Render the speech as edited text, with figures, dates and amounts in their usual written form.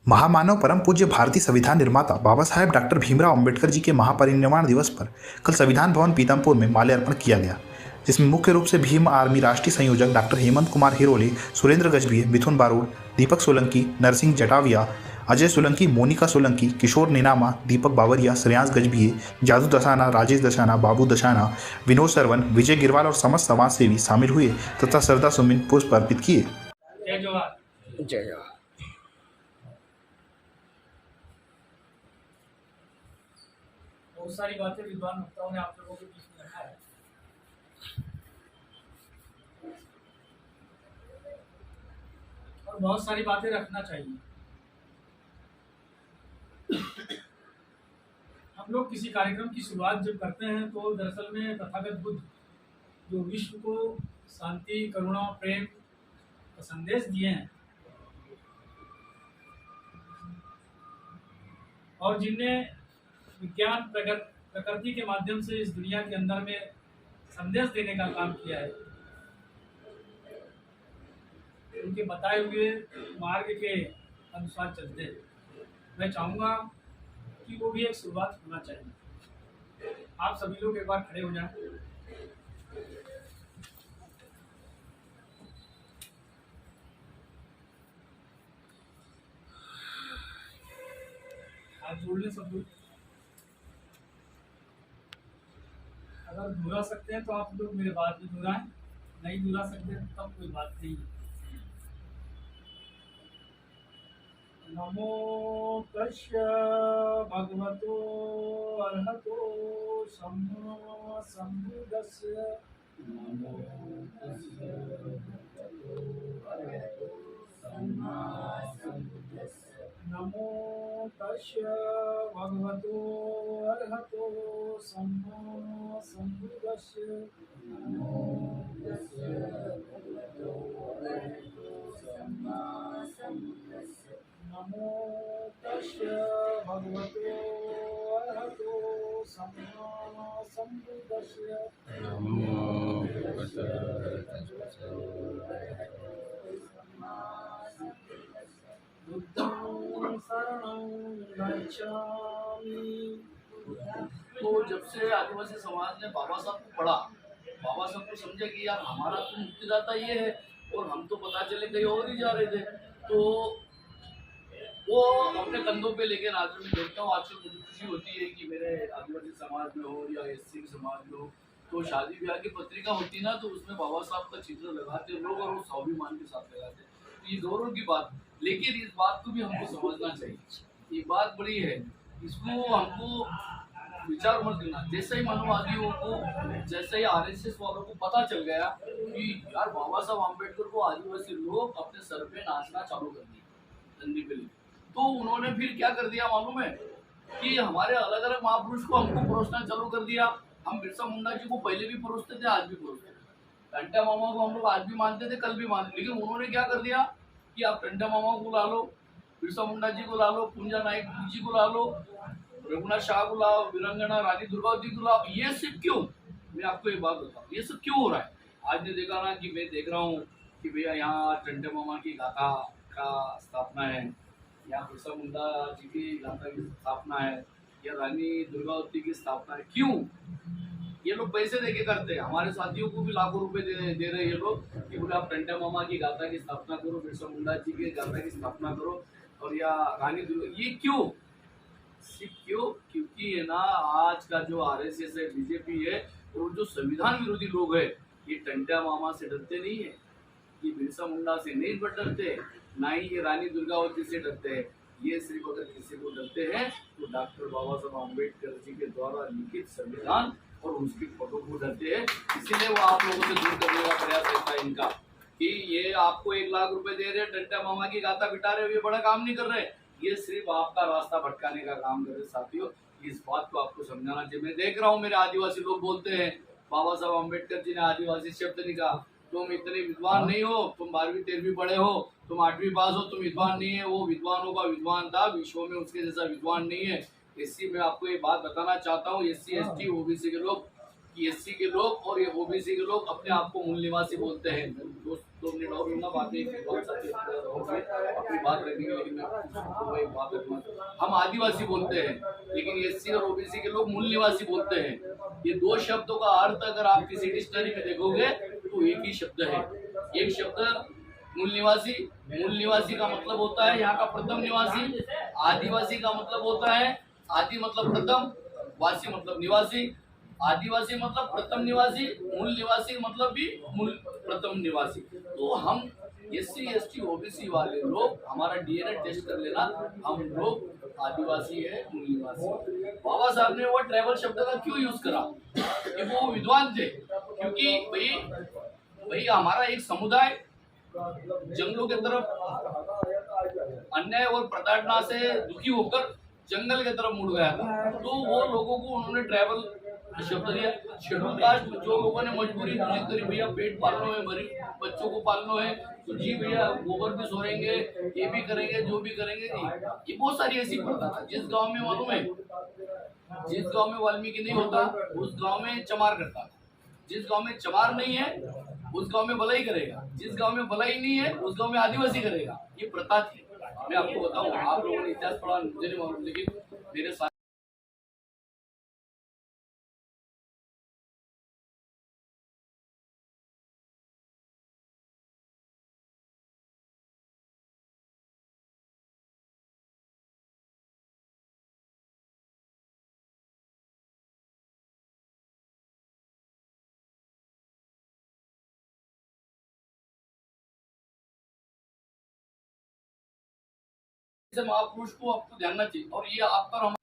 महामानव परम पूज्य भारतीय संविधान निर्माता बाबा साहेब डॉक्टर भीमराव अंबेडकर जी के महापरिनिर्वाण दिवस पर कल संविधान भवन पीतमपुर में माल्यार्पण किया गया, जिसमें मुख्य रूप से भीम आर्मी राष्ट्रीय संयोजक डॉक्टर हेमंत कुमार हिरोले, सुरेंद्र गजभिये, मिथुन बारोड़, दीपक सोलंकी, नरसिंह जटाविया, अजय सोलंकी, मोनिका सोलंकी, किशोर निनामा, दीपक बावरिया, श्रेयांश गजभिये, जादू दसाना, राजेश दसाना, बाबू दसाना, विनोद सरवन, विजय गिरवाल और समस्त समाज सेवी शामिल हुए तथा श्रद्धा सुमन पुष्प अर्पित किए। जय जवाहर। जय जवाहर। बहुत सारी बातें विद्वान वक्ताओं ने आप लोगों के बीच में रखा है। और बहुत सारी बातें रखना चाहिए। हम लोग किसी कार्यक्रम की शुरुआत जब करते हैं तो दरअसल में तथागत बुद्ध जो विश्व को शांति, करुणा, प्रेम का संदेश दिए हैं और जिनने विज्ञान प्रकृति के माध्यम से इस दुनिया के अंदर में संदेश देने का काम किया है, उनके बताए हुए मार्ग के अनुसार चलते हैं। मैं चाहूँगा कि वो भी एक शुरुआत होना चाहिए। आप सभी लोग एक बार खड़े हो जाएं। हाथ जोड़ लें सब लोग। अगर दोहरा सकते हैं तो आप लोग मेरे बात भी दोहराएं, नहीं दोहरा सकते तो तब कोई बात नहीं। नमो तस्य भगवतो अर्हतो सम्मा सम्बुद्धस्य। नमो तस्य भगवतो अर्हतो सम्मा सम्बुद्धस्य। नमो तस्य भगवतो अर्हतो सम्मा सम्बुद्धस्य। नमो तस्य भगवतो अर्हतो सम्मा सम्बुद्धस्य। नमो तस्य भगवतो अर्हतो सम्मा सम्बुद्धस्य। नमो तस्य भगवतो अर्हतो सम्मा सम्बुद्धस्य। बुद्धं शरणं गच्छामि। तो जब से आदिवासी समाज ने बाबा साहब को पढ़ा, बाबा साहब को समझे कि यार हमारा तो मुक्तिदाता ये है और हम तो पता चले कहीं और ही जा रहे थे, तो वो अपने कंधों पे लेके आज मैं देखता हूँ। आजकल मुझे खुशी होती है कि मेरे आदिवासी समाज में हो या एससी समाज में हो, तो शादी ब्याह की पत्रिका होती ना, तो उसमें बाबा साहब का चित्र लगाते लोग और वो स्वाभिमान के साथ लगाते। तो ये गौरव की बात, लेकिन इस बात को भी हमको समझना चाहिए। ये बात बड़ी है, इसको हमको विचार मत देना। जैसे ही मानववादियों को, जैसे ही आरएसएस वालों को पता चल गया कि यार बाबा साहब आम्बेडकर को आदिवासी लोग अपने सर पे नाचना चालू कर दिए डंडी पे, तो उन्होंने फिर क्या कर दिया मालूम है कि हमारे अलग अलग महापुरुष को हमको परोसना चालू कर दिया। हम बिरसा मुंडा जी को पहले भी परोसते थे, आज भी परोसते थे। टंटा मामा को हम लोग आज भी मानते थे, कल भी मानते, लेकिन उन्होंने क्या कर दिया कि आप टंटा मामा को ला लो, बिरसा मुंडा जी को ला लो, पुंजा नायक जी को ला लो, रघुनाथ शाह को लाओ, वीरांगना रानी दुर्गावती को लाओ। ये सब क्यों? मैं आपको एक बात बताऊँ, ये सब क्यों हो रहा है? आज ने देखा ना कि मैं देख रहा हूँ कि भैया यहाँ टंटे मामा की गाथा का स्थापना है, यहाँ बिरसा मुंडा जी की गाथा की स्थापना है, या रानी दुर्गावती की स्थापना है। क्यों? ये लोग पैसे देके करते हैं। हमारे साथियों को भी लाखों रुपए दे रहे हैं ये लोग कि बोले आप टंटा मामा की गाथा की स्थापना करो, बिरसा मुंडा जी की गाथा की स्थापना करो, और या रानी दुर्गा। ये क्यों? सिर्फ क्यों? क्योंकि है ना, आज का जो आरएसएस है, बीजेपी है, और जो संविधान विरोधी लोग है, ये टंटा मामा से डरते नहीं है, ये बिरसा मुंडा से नहीं डरते, ना ही ये रानी दुर्गावती से डरते हैं। ये सिर्फ अगर किसी को डरते हैं तो डॉक्टर बाबा साहब आम्बेडकर जी के द्वारा लिखित संविधान और उसकी फोटो को डरते हैं। इसीलिए वो आप लोगों से दूर करने का प्रयास रहता है इनका, कि ये आपको 1 लाख रुपए दे रहे हैं, टंटा मामा की गाथा बिठा रहे हो, ये बड़ा काम नहीं कर रहे, ये सिर्फ आपका रास्ता भटकाने का काम कर रहे। साथियों, इस बात को आपको समझाना चाहिए। मैं देख रहा हूँ मेरे आदिवासी लोग बोलते हैं बाबा साहब आम्बेडकर जी ने आदिवासी शब्द नहीं कहा, तुम इतने विद्वान नहीं हो, तुम 12वीं 13वीं पढ़े हो, तुम 8वीं पास हो, तुम विद्वान नहीं है। वो विद्वानों का विद्वान था, विश्व में उसके जैसा विद्वान नहीं है। इसलिए मैं आपको ये बात बताना चाहता हूँ, एससी एसटी ओबीसी के लोग कि एससी के लोग और ये ओबीसी के लोग अपने आप को मूल निवासी बोलते हैं। दो मिनट और लूंगा, बाकी अपनी बात रखनी है, लेकिन मैं एक बात रखूंगा। हम आदिवासी बोलते हैं, लेकिन एससी और ओबीसी के लोग मूल निवासी बोलते हैं। ये दो शब्दों का अर्थ अगर आप किसी डिक्शनरी में देखोगे तो एक ही शब्द है। एक शब्द मूल निवासी। मूल निवासी का मतलब होता है यहाँ का प्रथम निवासी। आदिवासी का मतलब होता है, आदि मतलब प्रथम, वासी मतलब निवासी। आदिवासी मतलब प्रथम निवासी, मूल निवासी मतलब भी मूल प्रथम निवासी। तो हम एससी एसटी ओबीसी वाले लोग, हमारा डीएनए टेस्ट कर लेना, हम लोग आदिवासी है, मूल निवासी। बाबा साहब ने वो ट्राइबल शब्द का क्यों यूज करा? कि वो विद्वान थे, क्योंकि भाई हमारा एक समुदाय जंगलों की तरफ अन्याय और प्रताड़ना से दुखी होकर जंगल की तरफ मुड़ गया था। तो वो लोगों को उन्होंने ट्राइबल शब्द दिया। शेड्यूल कास्ट जो लोगों ने मजबूरी दूरी करी, भैया पेट पालना है, गरीब बच्चों को पालना है, तो जी भैया गोबर भी सोरेंगे, ये भी करेंगे, जो भी करेंगे जी। ये बहुत सारी ऐसी प्रथा था। जिस गांव में मालूम है, जिस गांव में वाल्मीकि नहीं होता उस गांव में चमार करता था। जिस गांव में चमार नहीं है उस गांव में भलाई करेगा। जिस गांव में भलाई नहीं है उस गांव में आदिवासी करेगा। ये प्रथा थी। मैं आपको बताऊं, आप लोगों ने इतिहास पढ़ा मुझे नहीं मालूम, लेकिन मेरे साथ महापुरुष को आपको ध्यान चाहिए। और ये आप पर